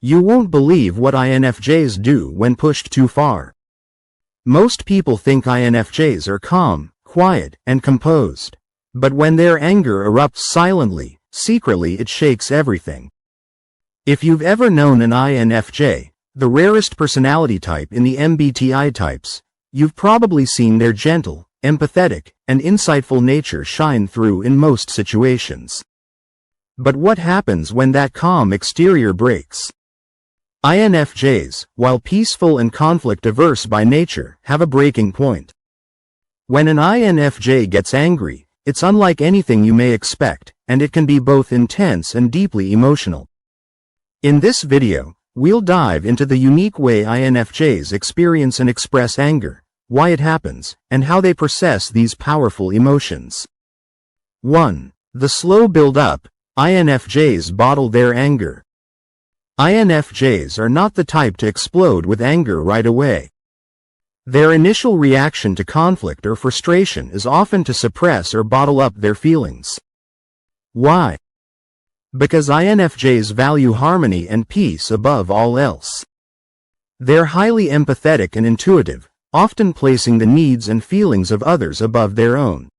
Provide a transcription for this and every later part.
You won't believe what INFJs do when pushed too far. Most people think INFJs are calm, quiet, and composed. But when their anger erupts silently, secretly it shakes everything. If you've ever known an INFJ, the rarest personality type in the MBTI types, you've probably seen their gentle, empathetic, and insightful nature shine through in most situations. But what happens when that calm exterior breaks? INFJs, while peaceful and conflict-averse by nature, have a breaking point. When an INFJ gets angry, it's unlike anything you may expect, and it can be both intense and deeply emotional. In this video, we'll dive into the unique way INFJs experience and express anger, why it happens, and how they process these powerful emotions. 1. The slow build-up. INFJs bottle their anger. INFJs are not the type to explode with anger right away. Their initial reaction to conflict or frustration is often to suppress or bottle up their feelings. Why? Because INFJs value harmony and peace above all else. They're highly empathetic and intuitive, often placing the needs and feelings of others above their own.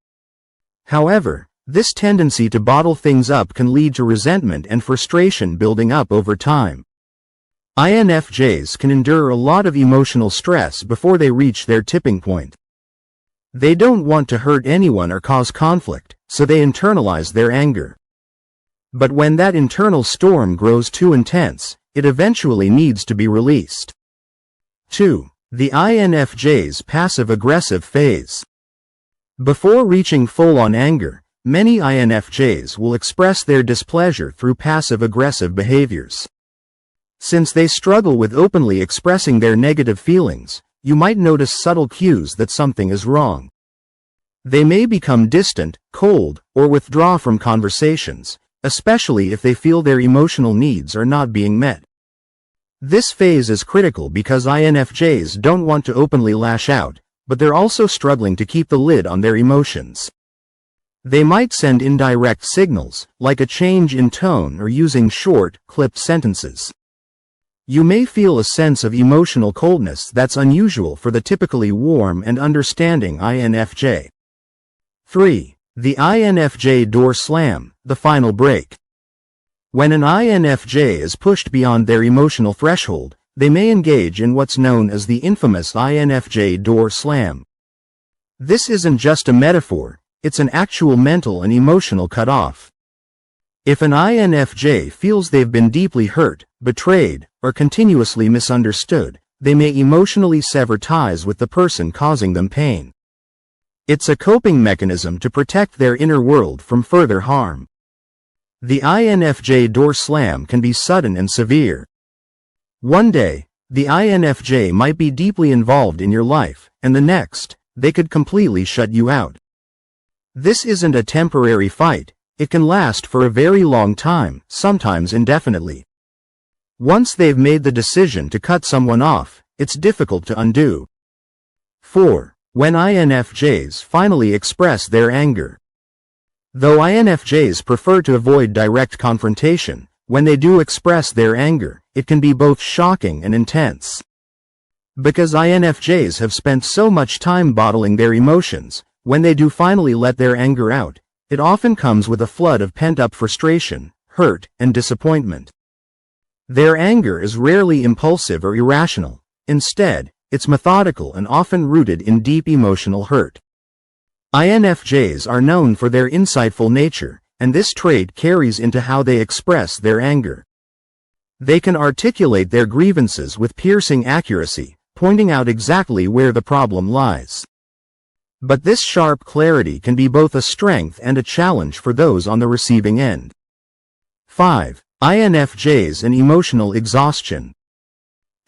However, this tendency to bottle things up can lead to resentment and frustration building up over time. INFJs can endure a lot of emotional stress before they reach their tipping point. They don't want to hurt anyone or cause conflict, so they internalize their anger. But when that internal storm grows too intense, it eventually needs to be released. 2. The INFJ's passive-aggressive phase. Before reaching full-on anger, many INFJs will express their displeasure through passive-aggressive behaviors. Since they struggle with openly expressing their negative feelings, you might notice subtle cues that something is wrong. They may become distant, cold, or withdraw from conversations, especially if they feel their emotional needs are not being met. This phase is critical because INFJs don't want to openly lash out, but they're also struggling to keep the lid on their emotions. They might send indirect signals, like a change in tone or using short, clipped sentences. You may feel a sense of emotional coldness that's unusual for the typically warm and understanding INFJ. 3. The INFJ door slam, the final break. When an INFJ is pushed beyond their emotional threshold, they may engage in what's known as the infamous INFJ door slam. This isn't just a metaphor. It's an actual mental and emotional cutoff. If an INFJ feels they've been deeply hurt, betrayed, or continuously misunderstood, they may emotionally sever ties with the person causing them pain. It's a coping mechanism to protect their inner world from further harm. The INFJ door slam can be sudden and severe. One day, the INFJ might be deeply involved in your life, and the next, they could completely shut you out. This isn't a temporary fight. It can last for a very long time, sometimes indefinitely. Once they've made the decision to cut someone off, it's difficult to undo. 4. When INFJs finally express their anger. Though INFJs prefer to avoid direct confrontation, when they do express their anger, it can be both shocking and intense. Because INFJs have spent so much time bottling their emotions, when they do finally let their anger out, it often comes with a flood of pent-up frustration, hurt, and disappointment. Their anger is rarely impulsive or irrational. Instead, it's methodical and often rooted in deep emotional hurt. INFJs are known for their insightful nature, and this trait carries into how they express their anger. They can articulate their grievances with piercing accuracy, pointing out exactly where the problem lies. But this sharp clarity can be both a strength and a challenge for those on the receiving end. 5. INFJs and emotional exhaustion.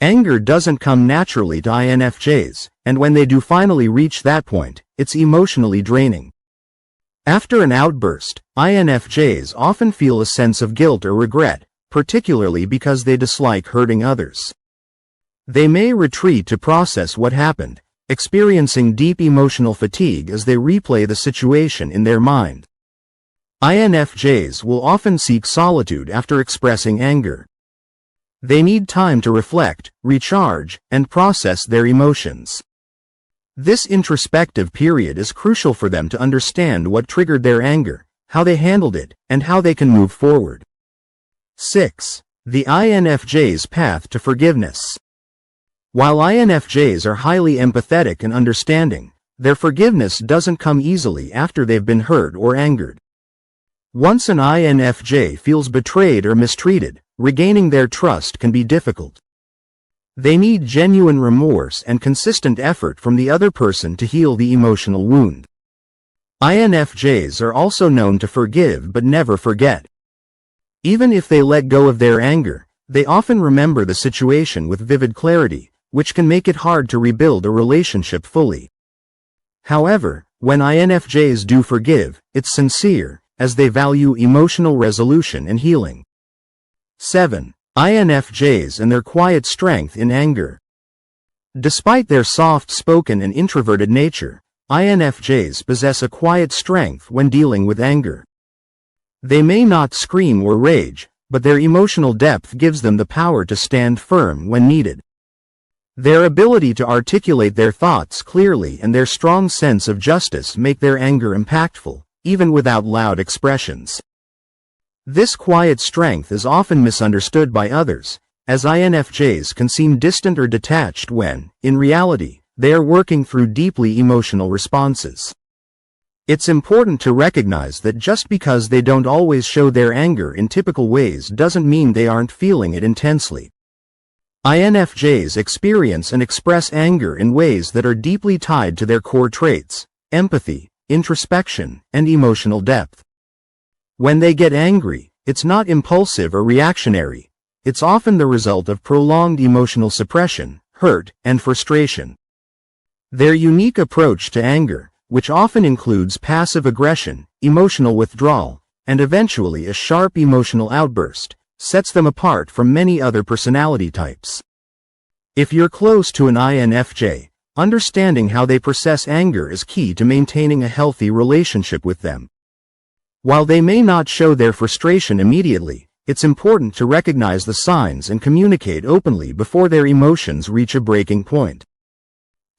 Anger doesn't come naturally to INFJs, and when they do finally reach that point, it's emotionally draining. After an outburst, INFJs often feel a sense of guilt or regret, particularly because they dislike hurting others. They may retreat to process what happened, experiencing deep emotional fatigue as they replay the situation in their mind. INFJs will often seek solitude after expressing anger. They need time to reflect, recharge, and process their emotions. This introspective period is crucial for them to understand what triggered their anger, how they handled it, and how they can move forward. 6. The INFJ's path to forgiveness. While INFJs are highly empathetic and understanding, their forgiveness doesn't come easily after they've been hurt or angered. Once an INFJ feels betrayed or mistreated, regaining their trust can be difficult. They need genuine remorse and consistent effort from the other person to heal the emotional wound. INFJs are also known to forgive but never forget. Even if they let go of their anger, they often remember the situation with vivid clarity, which can make it hard to rebuild a relationship fully. However, when INFJs do forgive, it's sincere, as they value emotional resolution and healing. 7. INFJs and their quiet strength in anger. Despite their soft-spoken and introverted nature, INFJs possess a quiet strength when dealing with anger. They may not scream or rage, but their emotional depth gives them the power to stand firm when needed. Their ability to articulate their thoughts clearly and their strong sense of justice make their anger impactful, even without loud expressions. This quiet strength is often misunderstood by others, as INFJs can seem distant or detached when, in reality, they are working through deeply emotional responses. It's important to recognize that just because they don't always show their anger in typical ways doesn't mean they aren't feeling it intensely. INFJs experience and express anger in ways that are deeply tied to their core traits: empathy, introspection, and emotional depth. When they get angry, it's not impulsive or reactionary. It's often the result of prolonged emotional suppression, hurt, and frustration. Their unique approach to anger, which often includes passive aggression, emotional withdrawal, and eventually a sharp emotional outburst, sets them apart from many other personality types. If you're close to an INFJ, understanding how they process anger is key to maintaining a healthy relationship with them. While they may not show their frustration immediately, it's important to recognize the signs and communicate openly before their emotions reach a breaking point.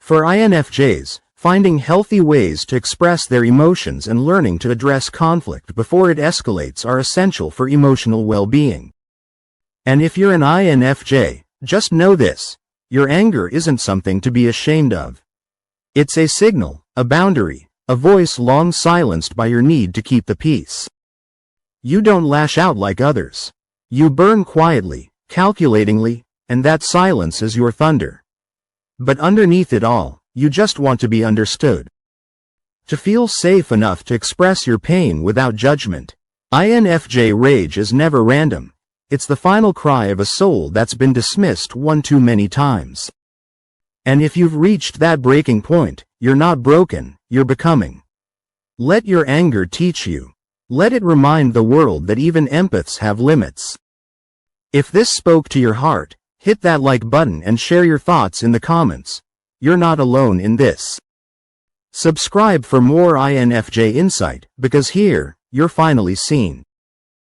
For INFJs, finding healthy ways to express their emotions and learning to address conflict before it escalates are essential for emotional well-being. And if you're an INFJ, just know this: your anger isn't something to be ashamed of. It's a signal, a boundary, a voice long silenced by your need to keep the peace. You don't lash out like others. You burn quietly, calculatingly, and that silence is your thunder. But underneath it all, you just want to be understood. To feel safe enough to express your pain without judgment. INFJ rage is never random. It's the final cry of a soul that's been dismissed one too many times. And if you've reached that breaking point, you're not broken, you're becoming. Let your anger teach you. Let it remind the world that even empaths have limits. If this spoke to your heart, hit that like button and share your thoughts in the comments. You're not alone in this. Subscribe for more INFJ insight, because here, you're finally seen.